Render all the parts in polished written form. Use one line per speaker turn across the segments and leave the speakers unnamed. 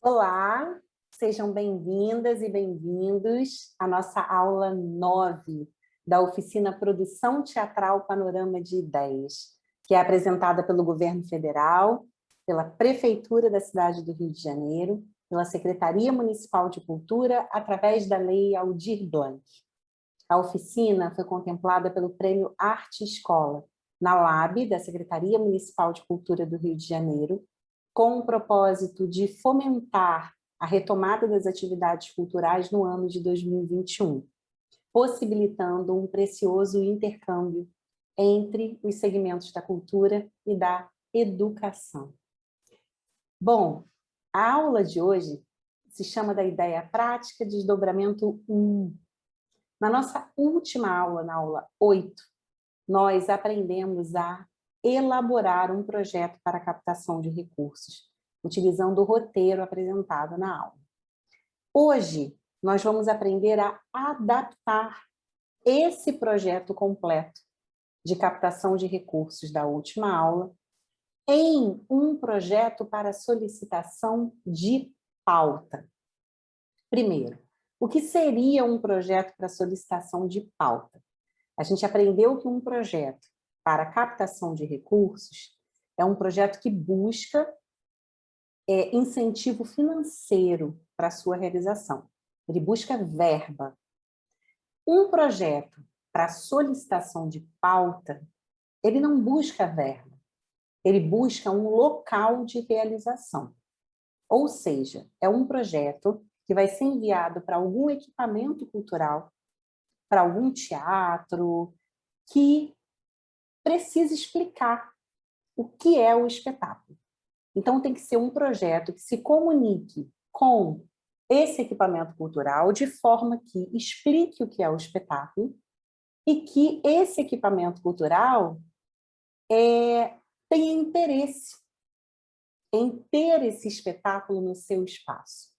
Olá, sejam bem-vindas e bem-vindos à nossa aula 9 da oficina Produção Teatral Panorama de Ideias, que é apresentada pelo Governo Federal, pela Prefeitura da cidade do Rio de Janeiro, pela Secretaria Municipal de Cultura, através da Lei Aldir Blanc. A oficina foi contemplada pelo Prêmio Arte Escola, na LAB da Secretaria Municipal de Cultura do Rio de Janeiro, com o propósito de fomentar a retomada das atividades culturais no ano de 2021, possibilitando um precioso intercâmbio entre os segmentos da cultura e da educação. Bom, a aula de hoje se chama da ideia prática desdobramento 1. Na nossa última aula, na aula 8, nós aprendemos a elaborar um projeto para captação de recursos, utilizando o roteiro apresentado na aula. Hoje, nós vamos aprender a adaptar esse projeto completo de captação de recursos da última aula em um projeto para solicitação de pauta. Primeiro, o que seria um projeto para solicitação de pauta? A gente aprendeu que um projeto para captação de recursos é um projeto que busca incentivo financeiro para a sua realização. Ele busca verba. Um projeto para solicitação de pauta, ele não busca verba. Ele busca um local de realização. Ou seja, é um projeto que vai ser enviado para algum equipamento cultural, para algum teatro, que precisa explicar o que é o espetáculo. Então, tem que ser um projeto que se comunique com esse equipamento cultural de forma que explique o que é o espetáculo e que esse equipamento cultural tenha interesse em ter esse espetáculo no seu espaço.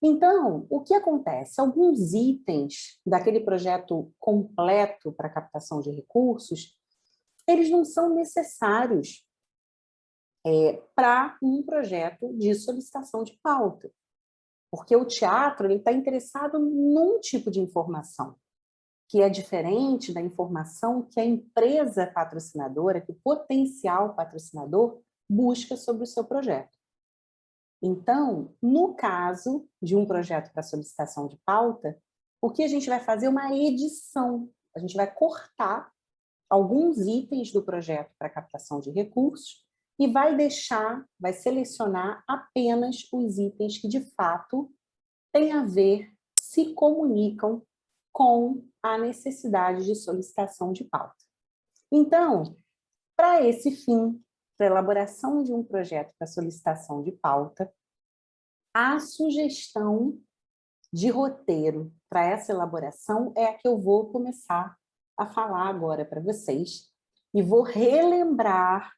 Então, o que acontece? Alguns itens daquele projeto completo para captação de recursos, eles não são necessários para um projeto de solicitação de pauta. Porque o teatro está interessado num tipo de informação, que é diferente da informação que a empresa patrocinadora, que o potencial patrocinador busca sobre o seu projeto. Então, no caso de um projeto para solicitação de pauta, o que a gente vai fazer é uma edição. A gente vai cortar alguns itens do projeto para captação de recursos e vai selecionar apenas os itens que, de fato, têm a ver, se comunicam com a necessidade de solicitação de pauta. Então, para esse fim, para a elaboração de um projeto para solicitação de pauta, a sugestão de roteiro para essa elaboração é a que eu vou começar a falar agora para vocês e vou relembrar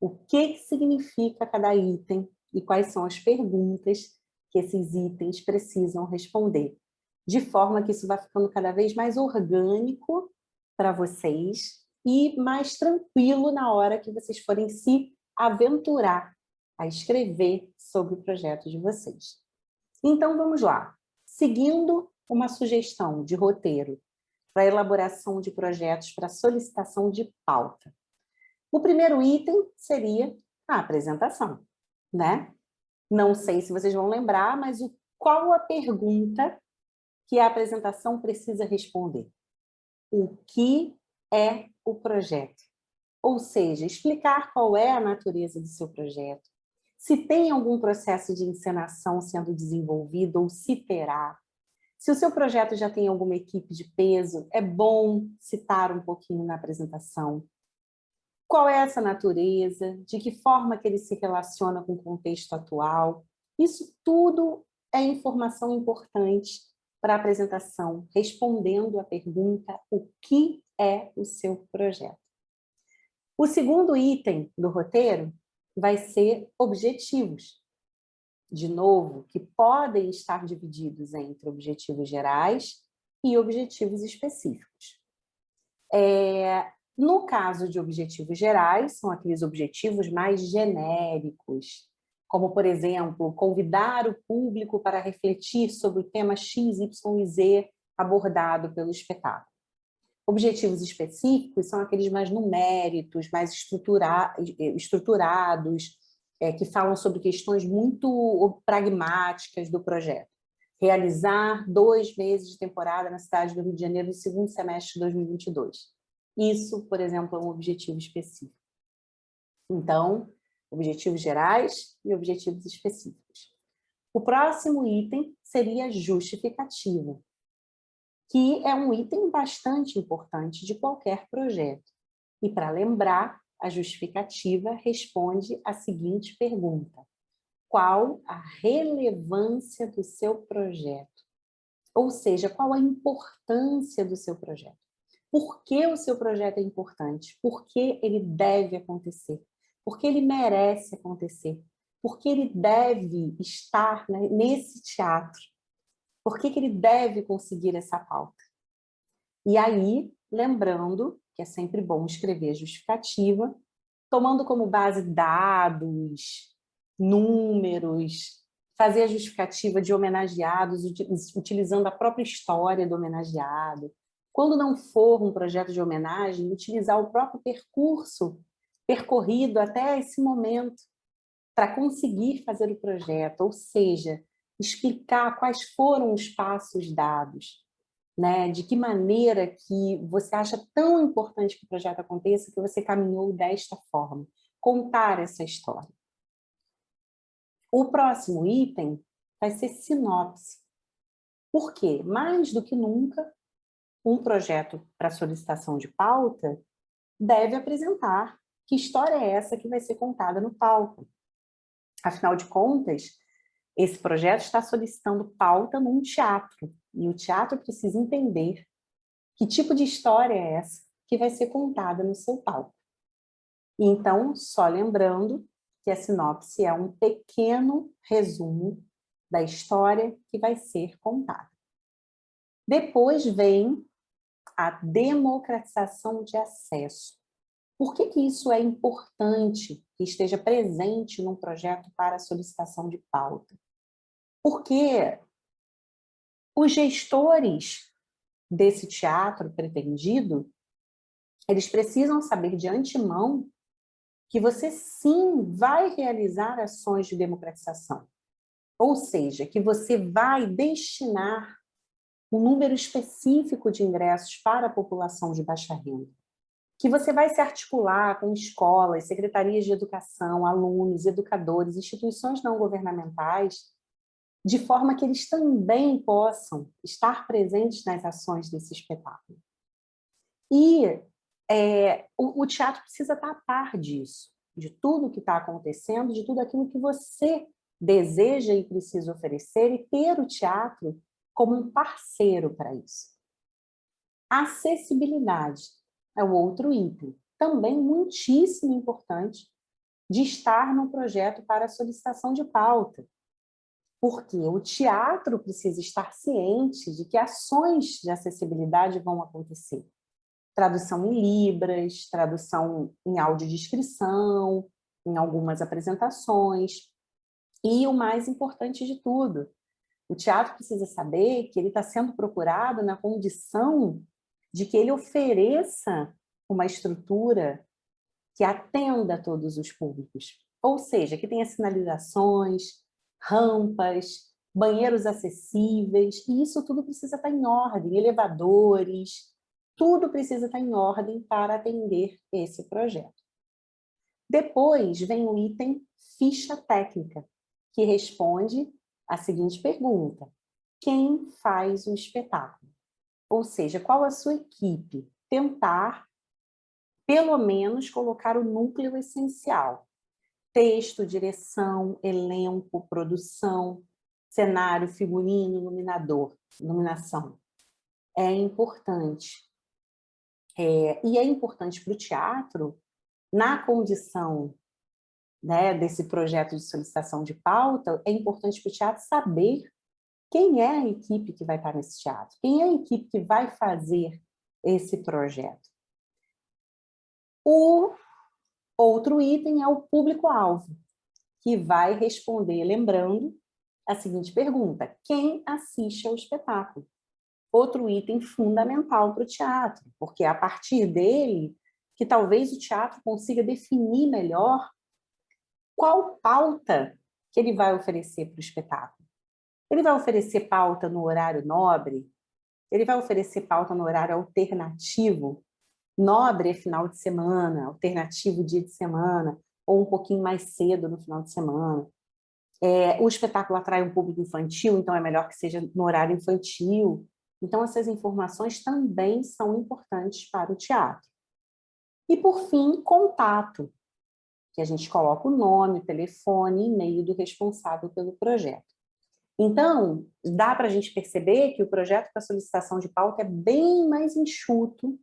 o que significa cada item e quais são as perguntas que esses itens precisam responder, de forma que isso vai ficando cada vez mais orgânico para vocês e mais tranquilo na hora que vocês forem se aventurar a escrever sobre o projeto de vocês. Então, vamos lá. Seguindo uma sugestão de roteiro para a elaboração de projetos para solicitação de pauta. O primeiro item seria a apresentação, né? Não sei se vocês vão lembrar, mas qual a pergunta que a apresentação precisa responder? O que é o projeto? Ou seja, explicar qual é a natureza do seu projeto, se tem algum processo de encenação sendo desenvolvido ou se terá. Se o seu projeto já tem alguma equipe de peso, é bom citar um pouquinho na apresentação. Qual é essa natureza? De que forma que ele se relaciona com o contexto atual? Isso tudo é informação importante para a apresentação, respondendo à pergunta: o que é o seu projeto? O segundo item do roteiro vai ser objetivos. De novo, que podem estar divididos entre objetivos gerais e objetivos específicos. No caso de objetivos gerais, são aqueles objetivos mais genéricos, como, por exemplo, convidar o público para refletir sobre o tema X, Y e Z abordado pelo espetáculo. Objetivos específicos são aqueles mais numéricos, mais estruturados, que falam sobre questões muito pragmáticas do projeto. Realizar 2 meses de temporada na cidade do Rio de Janeiro no segundo semestre de 2022. Isso, por exemplo, é um objetivo específico. Então, objetivos gerais e objetivos específicos. O próximo item seria a justificativa, que é um item bastante importante de qualquer projeto. E, para lembrar, a justificativa responde a seguinte pergunta: qual a relevância do seu projeto? Ou seja, qual a importância do seu projeto? Por que o seu projeto é importante? Por que ele deve acontecer? Por que ele merece acontecer? Por que ele deve estar, né, nesse teatro? Por que ele deve conseguir essa pauta? E aí, lembrando que é sempre bom escrever a justificativa, tomando como base dados, números, fazer a justificativa de homenageados, utilizando a própria história do homenageado. Quando não for um projeto de homenagem, utilizar o próprio percurso percorrido até esse momento para conseguir fazer o projeto, ou seja, explicar quais foram os passos dados, né? De que maneira que você acha tão importante que o projeto aconteça que você caminhou desta forma. Contar essa história. O próximo item vai ser sinopse. Por quê? Mais do que nunca, um projeto para solicitação de pauta deve apresentar que história é essa que vai ser contada no palco. Afinal de contas, esse projeto está solicitando pauta num teatro, e o teatro precisa entender que tipo de história é essa que vai ser contada no seu palco. Então, só lembrando que a sinopse é um pequeno resumo da história que vai ser contada. Depois vem a democratização de acesso. Por que isso é importante que esteja presente num projeto para solicitação de pauta? Porque os gestores desse teatro pretendido, eles precisam saber de antemão que você sim vai realizar ações de democratização. Ou seja, que você vai destinar um número específico de ingressos para a população de baixa renda. Que você vai se articular com escolas, secretarias de educação, alunos, educadores, instituições não governamentais, de forma que eles também possam estar presentes nas ações desse espetáculo. E o teatro precisa estar a par disso, de tudo que está acontecendo, de tudo aquilo que você deseja e precisa oferecer, e ter o teatro como um parceiro para isso. Acessibilidade é o outro item, também muitíssimo importante, de estar no projeto para a solicitação de pauta. Porque o teatro precisa estar ciente de que ações de acessibilidade vão acontecer. Tradução em libras, tradução em audiodescrição, em algumas apresentações. E o mais importante de tudo, o teatro precisa saber que ele está sendo procurado na condição de que ele ofereça uma estrutura que atenda a todos os públicos. Ou seja, que tenha sinalizações, rampas, banheiros acessíveis, e isso tudo precisa estar em ordem, elevadores, tudo precisa estar em ordem para atender esse projeto. Depois vem o item ficha técnica, que responde a seguinte pergunta: quem faz o espetáculo? Ou seja, qual a sua equipe? Tentar, pelo menos, colocar o núcleo essencial. Texto, direção, elenco, produção, cenário, figurino, iluminação. É importante. E é importante para o teatro, na condição, né, desse projeto de solicitação de pauta, é importante para o teatro saber quem é a equipe que vai estar nesse teatro, quem é a equipe que vai fazer esse projeto. O outro item é o público-alvo, que vai responder, lembrando, a seguinte pergunta: quem assiste ao espetáculo? Outro item fundamental para o teatro, porque é a partir dele que talvez o teatro consiga definir melhor qual pauta que ele vai oferecer para o espetáculo. Ele vai oferecer pauta no horário nobre? Ele vai oferecer pauta no horário alternativo? Nobre é final de semana, alternativo dia de semana, ou um pouquinho mais cedo no final de semana. O espetáculo atrai um público infantil, então é melhor que seja no horário infantil. Então, essas informações também são importantes para o teatro. E, por fim, contato, que a gente coloca o nome, o telefone, e-mail do responsável pelo projeto. Então, dá para a gente perceber que o projeto para solicitação de pauta é bem mais enxuto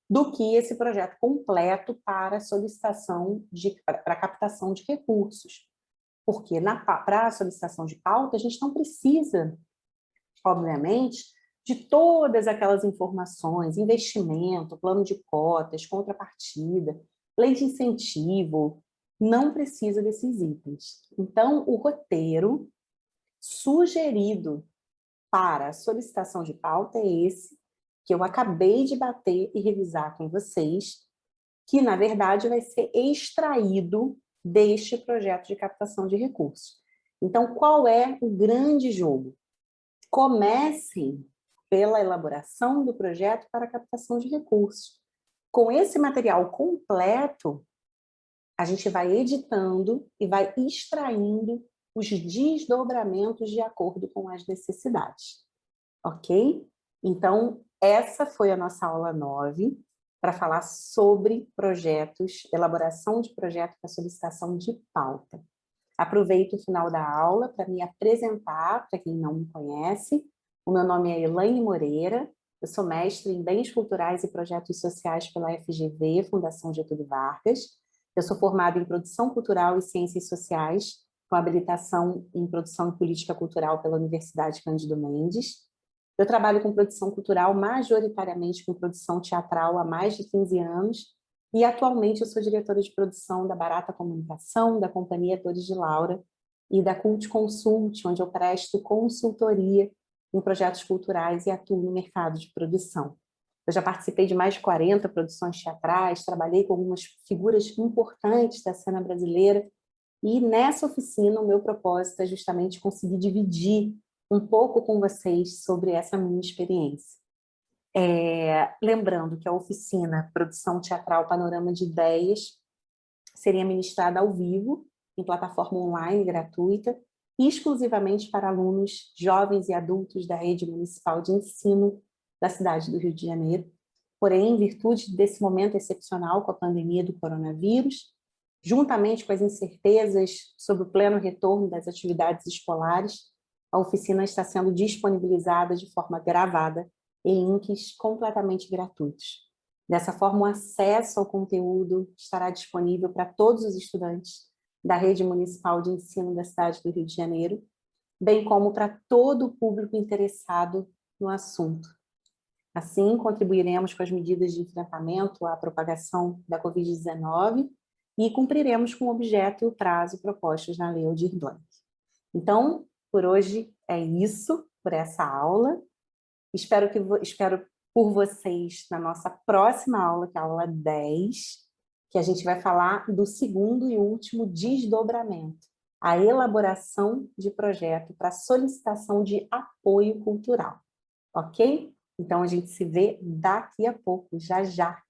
do que esse projeto completo para solicitação para captação de recursos. Porque para a solicitação de pauta, a gente não precisa, obviamente, de todas aquelas informações, investimento, plano de cotas, contrapartida, lei de incentivo, não precisa desses itens. Então, o roteiro sugerido para a solicitação de pauta é esse, que eu acabei de bater e revisar com vocês, que, na verdade, vai ser extraído deste projeto de captação de recursos. Então, qual é o grande jogo? Comecem pela elaboração do projeto para captação de recursos. Com esse material completo, a gente vai editando e vai extraindo os desdobramentos de acordo com as necessidades. Ok? Então, essa foi a nossa aula 9, para falar sobre projetos, elaboração de projeto para solicitação de pauta. Aproveito o final da aula para me apresentar, para quem não me conhece. O meu nome é Elaine Moreira, eu sou mestre em Bens Culturais e Projetos Sociais pela FGV, Fundação Getúlio Vargas. Eu sou formada em Produção Cultural e Ciências Sociais, com habilitação em Produção e Política Cultural pela Universidade Cândido Mendes. Eu trabalho com produção cultural, majoritariamente com produção teatral há mais de 15 anos, e atualmente eu sou diretora de produção da Barata Comunicação, da Companhia Atores de Laura e da Cult Consult, onde eu presto consultoria em projetos culturais e atuo no mercado de produção. Eu já participei de mais de 40 produções teatrais, trabalhei com algumas figuras importantes da cena brasileira, e nessa oficina o meu propósito é justamente conseguir dividir um pouco com vocês sobre essa minha experiência. Lembrando que a oficina Produção Teatral Panorama de Ideias seria ministrada ao vivo, em plataforma online gratuita, exclusivamente para alunos jovens e adultos da Rede Municipal de Ensino da cidade do Rio de Janeiro. Porém, em virtude desse momento excepcional com a pandemia do coronavírus, juntamente com as incertezas sobre o pleno retorno das atividades escolares, a oficina está sendo disponibilizada de forma gravada em links completamente gratuitos. Dessa forma, o acesso ao conteúdo estará disponível para todos os estudantes da Rede Municipal de Ensino da cidade do Rio de Janeiro, bem como para todo o público interessado no assunto. Assim, contribuiremos com as medidas de enfrentamento à propagação da Covid-19 e cumpriremos com o objeto e o prazo propostos na Lei Aldir Blanc. Então, por hoje é isso, por essa aula. Espero por vocês na nossa próxima aula, que é a aula 10, que a gente vai falar do segundo e último desdobramento, a elaboração de projeto para solicitação de apoio cultural. Ok? Então, a gente se vê daqui a pouco, já já.